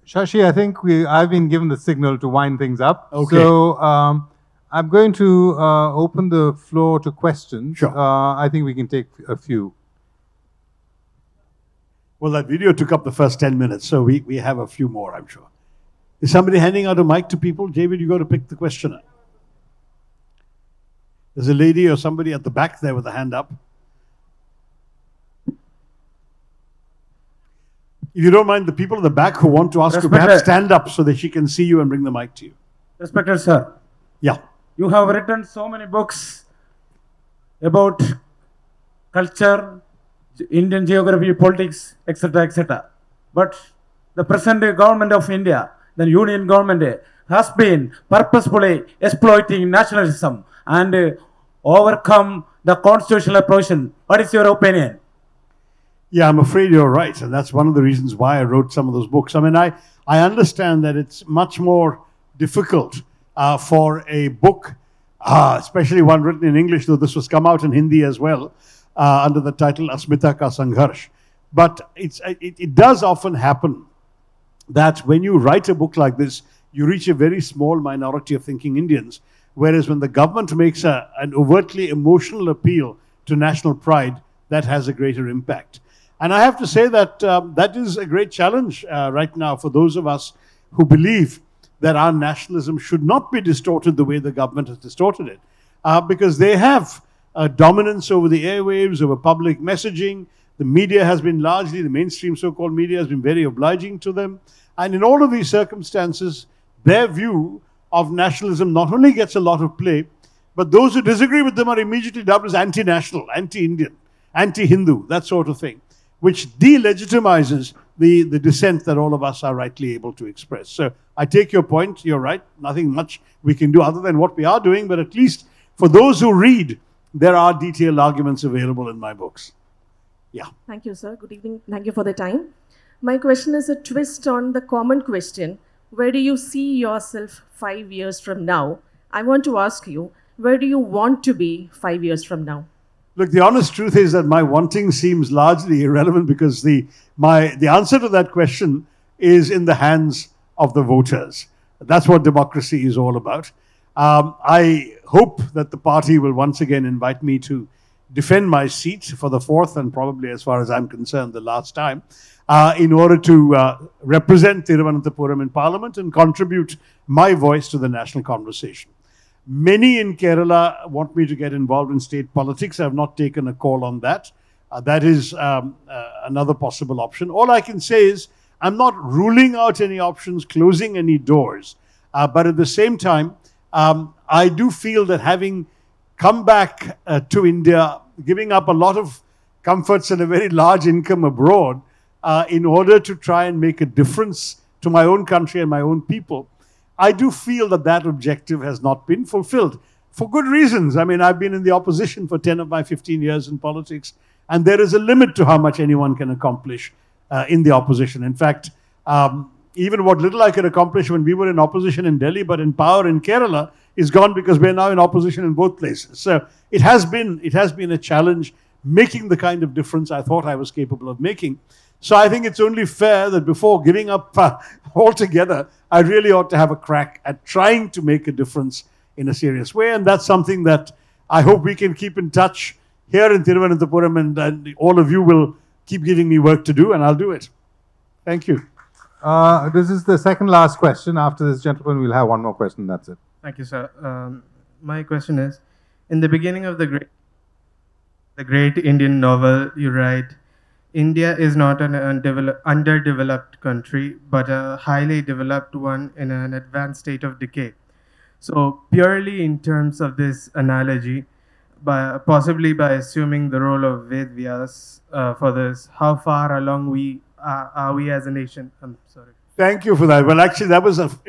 Shashi, I think I've been given the signal to wind things up. Okay. So I'm going to open the floor to questions. Sure. I think we can take a few. Well, that video took up the first 10 minutes, so we have a few more, I'm sure. Is somebody handing out a mic to people? David, you got to pick the questioner. There's a lady or somebody at the back there with a hand up. If you don't mind, the people at the back who want to ask you, perhaps stand up so that she can see you and bring the mic to you. Respected sir. Yeah. You have written so many books about culture, Indian geography, politics, etc., etc. But the present government of India, the union government, has been purposefully exploiting nationalism and overcome the constitutional provision. What is your opinion? Yeah, I'm afraid you're right. And that's one of the reasons why I wrote some of those books. I mean, I understand that it's much more difficult for a book, especially one written in English, though this was come out in Hindi as well, under the title Asmita Ka Sangharsh. But it does often happen that when you write a book like this, you reach a very small minority of thinking Indians, whereas when the government makes an overtly emotional appeal to national pride, that has a greater impact. And I have to say that that is a great challenge right now for those of us who believe that our nationalism should not be distorted the way the government has distorted it, because they have dominance over the airwaves, over public messaging. The media has been largely, the mainstream so-called media has been very obliging to them. And in all of these circumstances, their view of nationalism not only gets a lot of play, but those who disagree with them are immediately dubbed as anti-national, anti-Indian, anti-Hindu, that sort of thing, which delegitimizes the dissent that all of us are rightly able to express. So I take your point, you're right, nothing much we can do other than what we are doing, but at least for those who read, there are detailed arguments available in my books. Yeah. Thank you, sir. Good evening. Thank you for the time. My question is a twist on the common question, where do you see yourself 5 years from now? I want to ask you, where do you want to be 5 years from now? Look, the honest truth is that my wanting seems largely irrelevant, because the answer to that question is in the hands of the voters. That's what democracy is all about. I hope that the party will once again invite me to defend my seat for the fourth and probably, as far as I'm concerned, the last time, in order to represent Trivandrum in Parliament and contribute my voice to the national conversation. Many in Kerala want me to get involved in state politics. I have not taken a call on that. That is another possible option. All I can say is I'm not ruling out any options, closing any doors. But at the same time, I do feel that having come back to India, giving up a lot of comforts and a very large income abroad in order to try and make a difference to my own country and my own people, I do feel that that objective has not been fulfilled for good reasons. I mean, I've been in the opposition for 10 of my 15 years in politics, and there is a limit to how much anyone can accomplish in the opposition. In fact, even what little I could accomplish when we were in opposition in Delhi, but in power in Kerala, is gone because we're now in opposition in both places. So it has been a challenge, making the kind of difference I thought I was capable of making. So I think it's only fair that before giving up altogether, I really ought to have a crack at trying to make a difference in a serious way. And that's something that I hope we can keep in touch here in Thiruvananthapuram, and all of you will keep giving me work to do, and I'll do it. Thank you. This is the second last question. After this gentleman, we'll have one more question. That's it. Thank you, sir. My question is, in the beginning of the great Indian novel, you write, India is not an underdeveloped country, but a highly developed one in an advanced state of decay. So purely in terms of this analogy, possibly by assuming the role of Ved Vyas for this, how far along are we as a nation? I'm sorry. Thank you for that. Well, actually,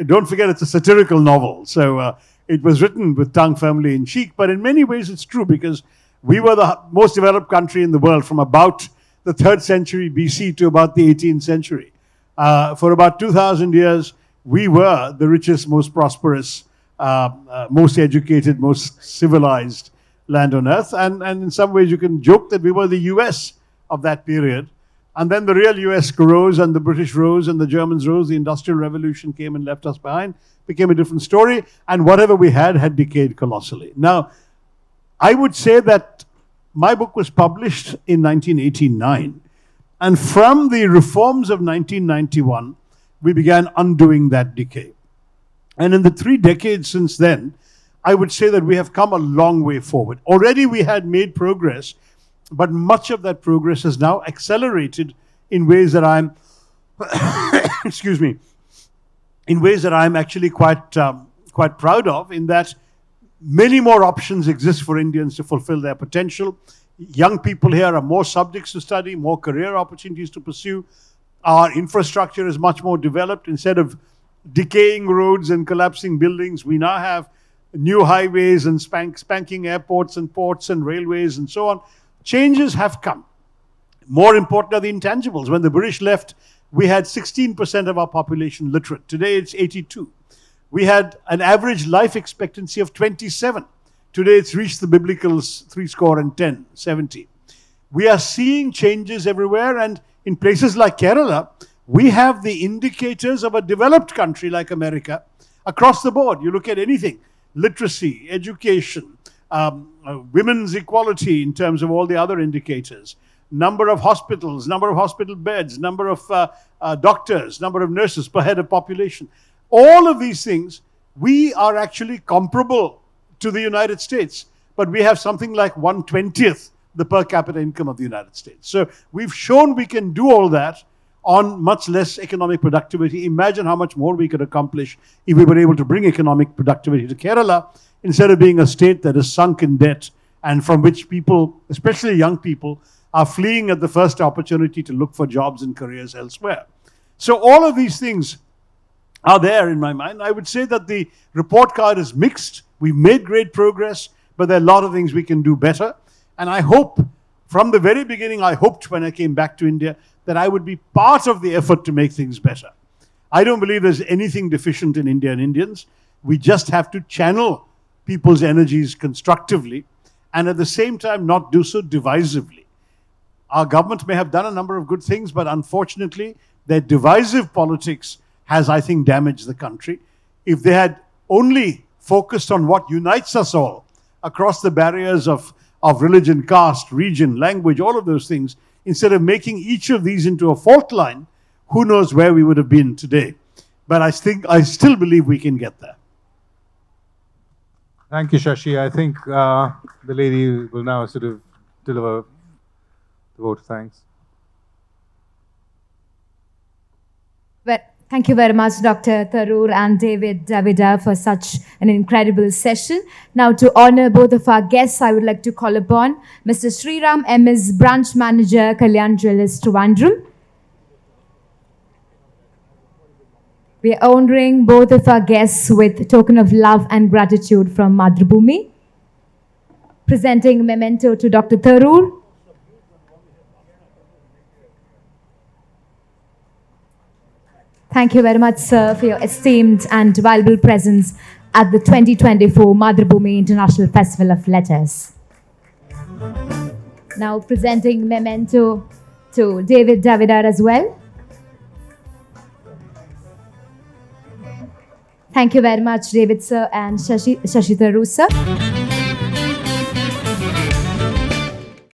don't forget, it's a satirical novel. So it was written with tongue firmly in cheek, but in many ways it's true, because we were the most developed country in the world from about the 3rd century BC to about the 18th century. For about 2,000 years, we were the richest, most prosperous, most educated, most civilized land on earth. And in some ways you can joke that we were the US of that period. And then the real US rose, and the British rose, and the Germans rose. The Industrial Revolution came and left us behind, became a different story, and whatever we had decayed colossally. Now, I would say that my book was published in 1989, and from the reforms of 1991, we began undoing that decay. And in the 3 decades since then, I would say that we have come a long way forward. Already we had made progress, but much of that progress has now accelerated in ways that I'm, excuse me, in ways that I'm actually quite proud of, in that many more options exist for Indians to fulfill their potential. Young people here are more subjects to study, more career opportunities to pursue. Our infrastructure is much more developed. Instead of decaying roads and collapsing buildings, we now have new highways and spanking airports and ports and railways and so on. Changes have come. More important are the intangibles. When the British left, we had 16% of our population literate. Today it's 82. We had an average life expectancy of 27. Today it's reached the biblical 70. We are seeing changes everywhere, and in places like Kerala, we have the indicators of a developed country like America across the board. You look at anything, literacy, education, women's equality in terms of all the other indicators, number of hospitals, number of hospital beds, number of doctors, number of nurses per head of population. All of these things, we are actually comparable to the United States, but we have something like 1/20th the per capita income of the United States. So we've shown we can do all that on much less economic productivity. Imagine how much more we could accomplish if we were able to bring economic productivity to Kerala, instead of being a state that is sunk in debt and from which people, especially young people, are fleeing at the first opportunity to look for jobs and careers elsewhere. So all of these things are there in my mind. I would say that the report card is mixed. We've made great progress, but there are a lot of things we can do better. And I hope, from the very beginning, I hoped when I came back to India that I would be part of the effort to make things better. I don't believe there's anything deficient in India and Indians. We just have to channel people's energies constructively, and at the same time not do so divisively. Our government may have done a number of good things, but unfortunately, their divisive politics has, I think, damaged the country. If they had only focused on what unites us all across the barriers of religion, caste, region, language, all of those things, instead of making each of these into a fault line, who knows where we would have been today. But I still believe we can get there. Thank you, Shashi. I think the lady will now sort of deliver the vote of thanks. Well, thank you very much, Dr. Tharoor and Davidar, for such an incredible session. Now, to honor both of our guests, I would like to call upon Mr. Sriram MS, Branch Manager, Kalyan Jewellers, Trivandrum. We are honoring both of our guests with a token of love and gratitude from Mathrubhumi. Presenting a memento to Dr. Tharoor. Thank you very much, sir, for your esteemed and valuable presence at the 2024 Mathrubhumi International Festival of Letters. Now presenting memento to Davidar as well. Thank you very much, David sir and Shashi Tharoor sir.